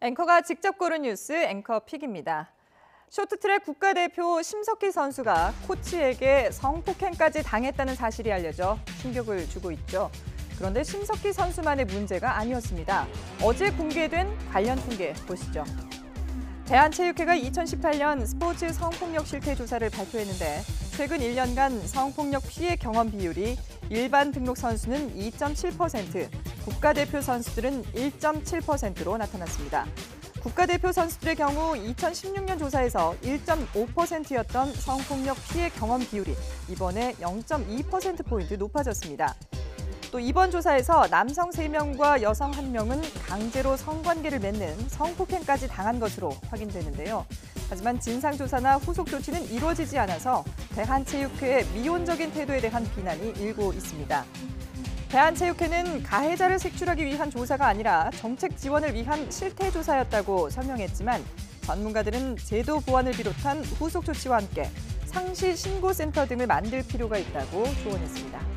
앵커가 직접 고른 뉴스 앵커픽입니다. 쇼트트랙 국가대표 심석희 선수가 코치에게 성폭행까지 당했다는 사실이 알려져 충격을 주고 있죠. 그런데 심석희 선수만의 문제가 아니었습니다. 어제 공개된 관련 통계 보시죠. 대한체육회가 2018년 스포츠 성폭력 실태 조사를 발표했는데 최근 1년간 성폭력 피해 경험 비율이 일반 등록 선수는 2.7%, 국가대표 선수들은 1.7%로 나타났습니다. 국가대표 선수들의 경우 2016년 조사에서 1.5%였던 성폭력 피해 경험 비율이 이번에 0.2%포인트 높아졌습니다. 또 이번 조사에서 남성 3명과 여성 1명은 강제로 성관계를 맺는 성폭행까지 당한 것으로 확인되는데요. 하지만 진상조사나 후속 조치는 이루어지지 않아서 대한체육회의 미온적인 태도에 대한 비난이 일고 있습니다. 대한체육회는 가해자를 색출하기 위한 조사가 아니라 정책 지원을 위한 실태조사였다고 설명했지만 전문가들은 제도 보완을 비롯한 후속 조치와 함께 상시 신고센터 등을 만들 필요가 있다고 조언했습니다.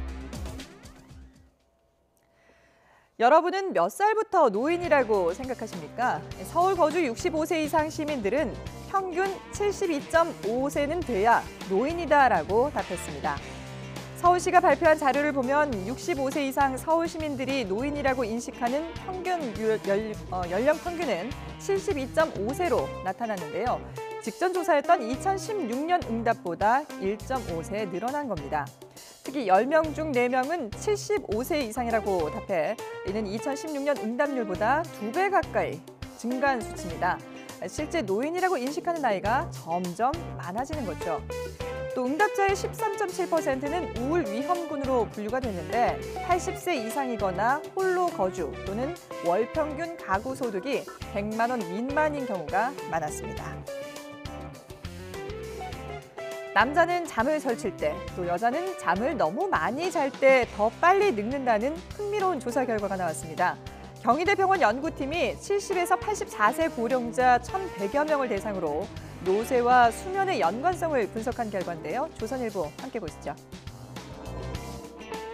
여러분은 몇 살부터 노인이라고 생각하십니까? 서울 거주 65세 이상 시민들은 평균 72.5세는 돼야 노인이다라고 답했습니다. 서울시가 발표한 자료를 보면 65세 이상 서울 시민들이 노인이라고 인식하는 평균 연령 평균은 72.5세로 나타났는데요. 직전 조사였던 2016년 응답보다 1.5세 늘어난 겁니다. 특히 10명 중 4명은 75세 이상이라고 답해 이는 2016년 응답률보다 2배 가까이 증가한 수치입니다. 실제 노인이라고 인식하는 나이가 점점 많아지는 거죠. 또 응답자의 13.7%는 우울 위험군으로 분류가 됐는데 80세 이상이거나 홀로 거주 또는 월 평균 가구 소득이 100만 원 미만인 경우가 많았습니다. 남자는 잠을 설칠 때, 또 여자는 잠을 너무 많이 잘 때 더 빨리 늙는다는 흥미로운 조사 결과가 나왔습니다. 경희대병원 연구팀이 70에서 84세 고령자 1,100여 명을 대상으로 노쇠와 수면의 연관성을 분석한 결과인데요. 조선일보 함께 보시죠.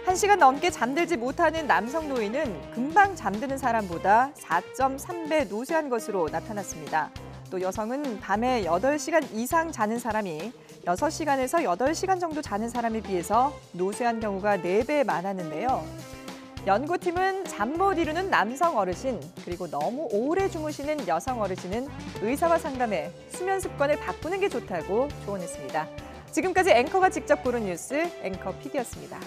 1시간 넘게 잠들지 못하는 남성 노인은 금방 잠드는 사람보다 4.3배 노쇠한 것으로 나타났습니다. 또 여성은 밤에 8시간 이상 자는 사람이 6시간에서 8시간 정도 자는 사람에 비해서 노쇠한 경우가 4배 많았는데요. 연구팀은 잠 못 이루는 남성 어르신, 그리고 너무 오래 주무시는 여성 어르신은 의사와 상담해 수면 습관을 바꾸는 게 좋다고 조언했습니다. 지금까지 앵커가 직접 고른 뉴스 앵커픽이었습니다.